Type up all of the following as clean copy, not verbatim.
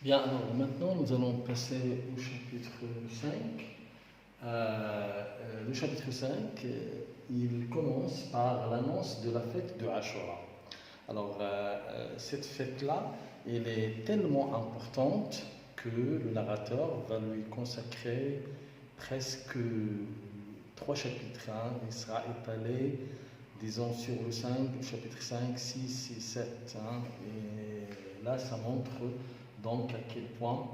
Bien, alors maintenant nous allons passer au chapitre 5. Le chapitre 5, il commence par l'annonce de la fête de Ashura. Alors, cette fête-là, elle est tellement importante que le narrateur va lui consacrer presque 3 chapitres, hein. Il sera étalé, disons, sur le 5, le chapitre 5, 6 et 7, hein. Et là, ça montre donc à quel point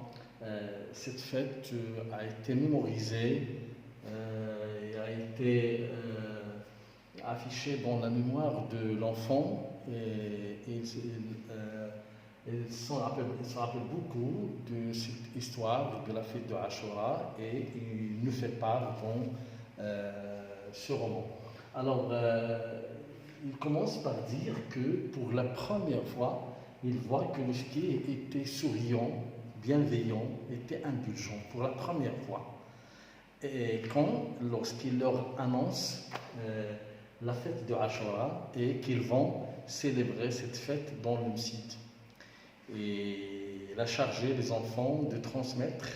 cette fête a été mémorisée et a été affichée dans la mémoire de l'enfant il se rappelle beaucoup de cette histoire de la fête de Ashura et il nous fait part dans ce roman. Alors, il commence par dire que pour la première fois, il voit que le ski était souriant, bienveillant, était indulgent pour la première fois. Et lorsqu'il leur annonce la fête de Ashura et qu'ils vont célébrer cette fête dans le site. Et il a chargé les enfants de transmettre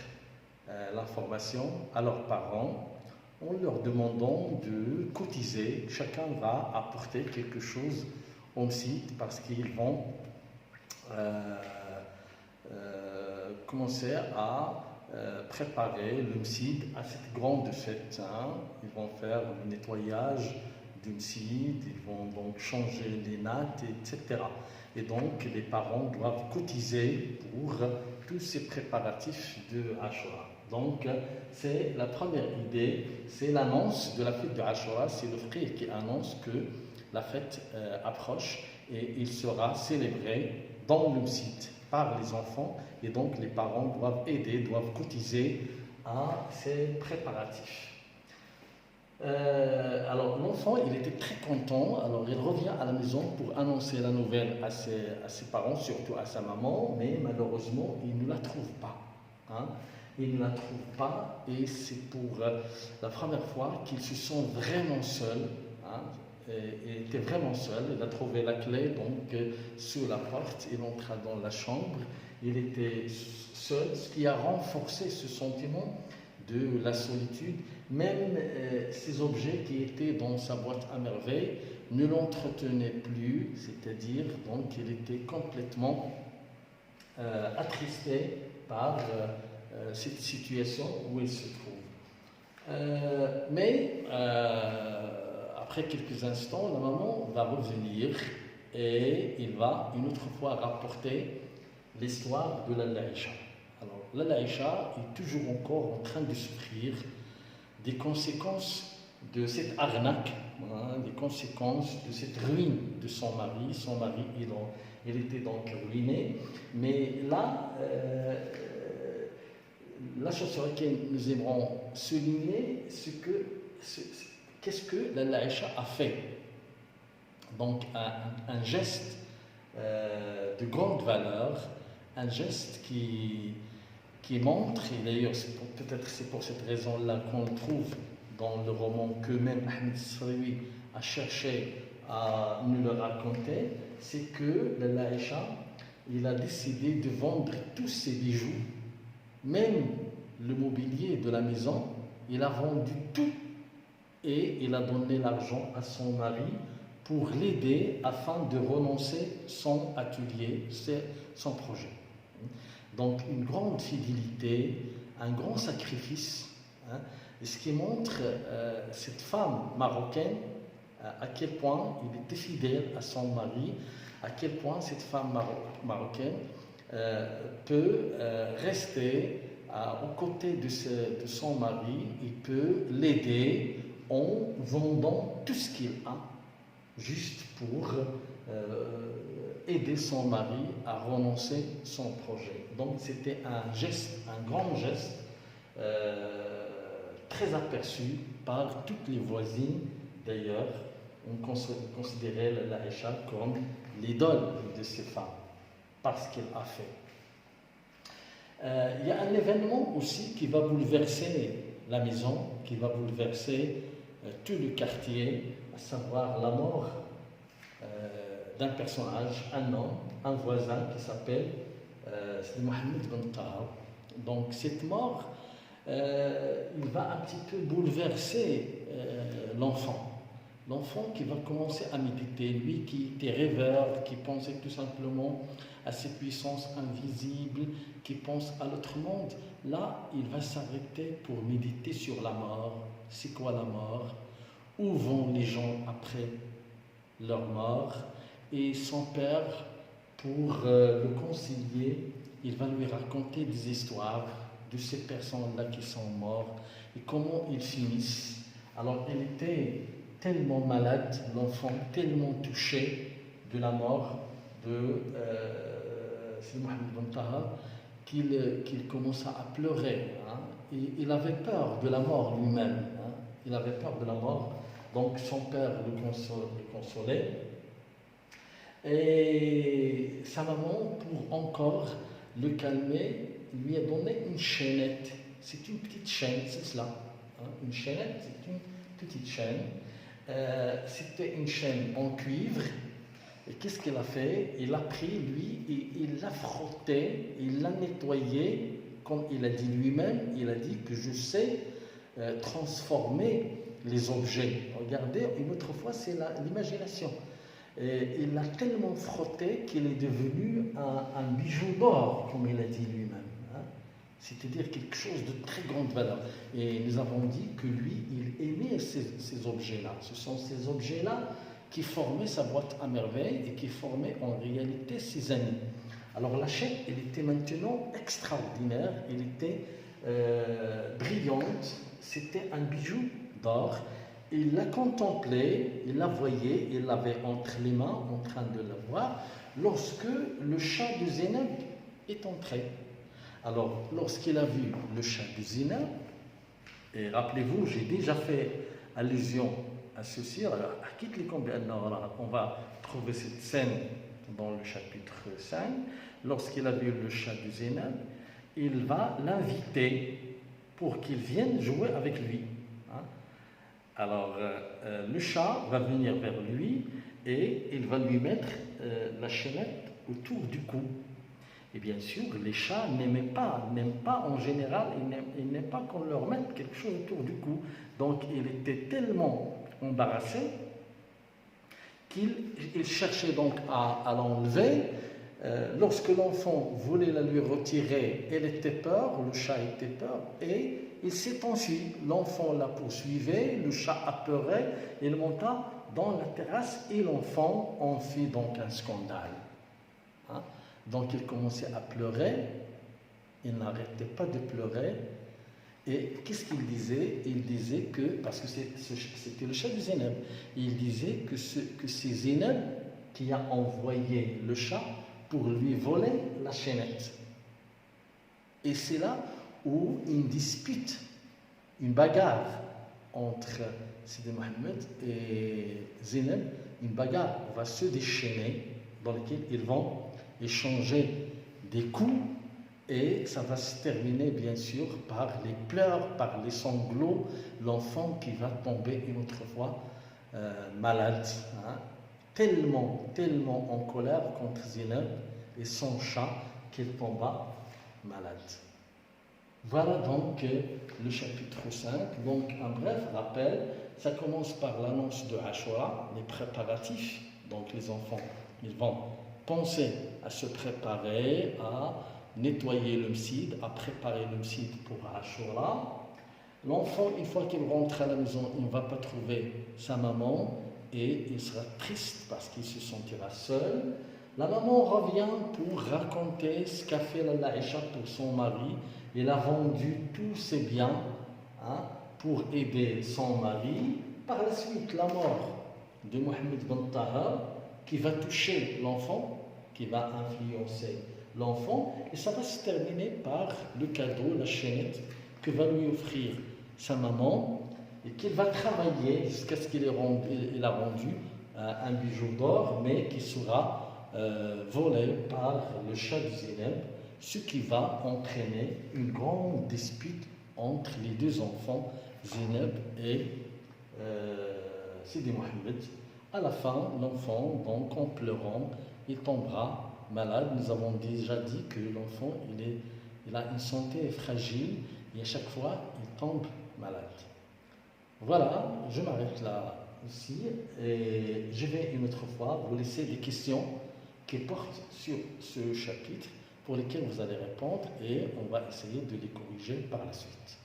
l'information à leurs parents en leur demandant de cotiser. Chacun va apporter quelque chose au site parce qu'ils vont commencer à préparer le site à cette grande fête, hein. Ils vont faire le nettoyage du site, ils vont donc changer les nattes, etc. Et donc les parents doivent cotiser pour tous ces préparatifs de Ashura. Donc c'est la première idée, c'est l'annonce de la fête de Ashura, c'est le frère qui annonce que la fête approche et il sera célébré dans le site par les enfants et donc les parents doivent aider, doivent cotiser à ces préparatifs. Alors l'enfant, il était très content, alors il revient à la maison pour annoncer la nouvelle à ses parents, surtout à sa maman, mais malheureusement, il ne la trouve pas, hein. Il ne la trouve pas et c'est pour la première fois qu'il se sent vraiment seul, hein. Il était vraiment seul, il a trouvé la clé donc sous la porte, il entra dans la chambre, il était seul, ce qui a renforcé ce sentiment de la solitude. Même ces objets qui étaient dans sa boîte à merveilles ne l'entretenaient plus, c'est-à-dire donc il était complètement attristé par cette situation où il se trouve. Mais après quelques instants, la maman va revenir et il va une autre fois rapporter l'histoire de la Laïcha. Alors, la Laïcha est toujours encore en train de souffrir des conséquences de cette arnaque, hein, des conséquences de cette ruine de son mari. Son mari, il était donc ruiné. Mais là, la chose sur laquelle nous aimerons souligner, c'est qu'est-ce que la Laïcha a fait. Donc un geste de grande valeur, un geste qui montre, et d'ailleurs peut-être c'est pour cette raison-là qu'on trouve dans le roman que même Ahmed Sraoui a cherché à nous le raconter, c'est que la Laïcha, il a décidé de vendre tous ses bijoux, même le mobilier de la maison, il a vendu tout et il a donné l'argent à son mari pour l'aider afin de relancer son atelier, son projet. Donc une grande fidélité, un grand sacrifice, hein, ce qui montre cette femme marocaine à quel point il était fidèle à son mari, à quel point cette femme marocaine peut rester aux côtés de son mari, il peut l'aider en vendant tout ce qu'il a, juste pour aider son mari à renoncer son projet. Donc c'était un geste, un grand geste, très aperçu par toutes les voisines. D'ailleurs, on considérait la Laïcha comme l'idole de ces femmes, parce qu'elle a fait. Il y a un événement aussi qui va bouleverser la maison, qui va bouleverser tout le quartier, à savoir la mort d'un personnage, un homme, un voisin qui s'appelle c'est Mohamed Ben Taha. Donc cette mort, il va un petit peu bouleverser l'enfant. L'enfant qui va commencer à méditer, lui qui était rêveur, qui pensait tout simplement à ces puissances invisibles, qui pense à l'autre monde, là, il va s'arrêter pour méditer sur la mort. C'est quoi la mort? Où vont les gens après leur mort? Et son père, pour le concilier, il va lui raconter des histoires de ces personnes-là qui sont mortes et comment ils finissent. Alors, il était tellement malade, l'enfant, tellement touché de la mort de Sidi Mohamed Ben Taha, qu'il commença à pleurer. Hein. Et il avait peur de la mort lui-même. Hein. Il avait peur de la mort. Donc son père le consolait. Et sa maman, pour encore le calmer, lui a donné une chaînette. C'est une petite chaîne, c'est cela. Hein. Une chaînette, c'est une petite chaîne. C'était une chaîne en cuivre. Et qu'est-ce qu'il a fait? Il a pris, lui, et il l'a frotté, il l'a nettoyé, comme il a dit lui-même, il a dit que je sais transformer les objets. Regardez, une autre fois, c'est l'imagination. Et il l'a tellement frotté qu'il est devenu un bijou d'or, comme il a dit lui-même. Hein? C'est-à-dire quelque chose de très grande valeur. Et nous avons dit que lui, il aimait ces objets-là. Ce sont ces objets-là qui formaient sa boîte à merveille et qui formaient en réalité ses amis. Alors la chaîne, elle était maintenant extraordinaire, elle était brillante, c'était un bijou d'or. Il la contemplait, il la voyait, il l'avait entre les mains, en train de la voir, lorsque le chat de Zénab est entré. Alors, lorsqu'il a vu le chat de Zénab, et rappelez-vous, j'ai déjà fait allusion à ceci, on va trouver cette scène dans le chapitre 5, lorsqu'il a vu le chat de Zénab, il va l'inviter pour qu'il vienne jouer avec lui. Hein? Alors, le chat va venir vers lui et il va lui mettre la chaînette autour du cou. Et bien sûr, les chats n'aiment pas en général, ils n'aiment pas qu'on leur mette quelque chose autour du cou. Donc, il était tellement embarrassé qu'il cherchait donc à l'enlever. Lorsque l'enfant voulait la lui retirer, elle était peur, le chat était peur, et il s'est enfui. L'enfant la poursuivait, le chat apeurait, il monta dans la terrasse et l'enfant en fit donc un scandale. Hein? Donc il commençait à pleurer, il n'arrêtait pas de pleurer. Et qu'est-ce qu'il disait? Il disait que, parce que c'était le chat de Zénab, il disait que c'est Zénab qui a envoyé le chat pour lui voler la chaînette. Et c'est là où une dispute, une bagarre entre Sidi Mohamed et Zénab, une bagarre va se déchaîner dans laquelle ils vont échanger des coups. Et ça va se terminer bien sûr par les pleurs, par les sanglots, l'enfant qui va tomber une autre fois malade, hein, tellement en colère contre Zénab et son chat qu'il tomba malade. Voilà donc le chapitre 5. Donc un bref rappel, ça commence par l'annonce de Ashura, les préparatifs. Donc les enfants, ils vont penser à se préparer, à nettoyer le msid, à préparer le msid pour Ashura. L'enfant, une fois qu'il rentre à la maison, il ne va pas trouver sa maman et il sera triste parce qu'il se sentira seul. La maman revient pour raconter ce qu'a fait la Aïcha pour son mari. Il a vendu tous ses biens pour aider son mari. Par la suite, la mort de Mohamed Ben Taha qui va toucher l'enfant, qui va influencer l'enfant, et ça va se terminer par le cadeau, la chaînette que va lui offrir sa maman et qu'il va travailler jusqu'à ce qu'il a rendu un bijou d'or, mais qui sera volé par le chat de Zénab, ce qui va entraîner une grande dispute entre les deux enfants, Zénab et Sidi Mohamed. À la fin, l'enfant, donc en pleurant, il tombera malade. Nous avons déjà dit que l'enfant, il a une santé fragile et à chaque fois, il tombe malade. Voilà, je m'arrête là aussi et je vais une autre fois vous laisser des questions qui portent sur ce chapitre pour lesquelles vous allez répondre et on va essayer de les corriger par la suite.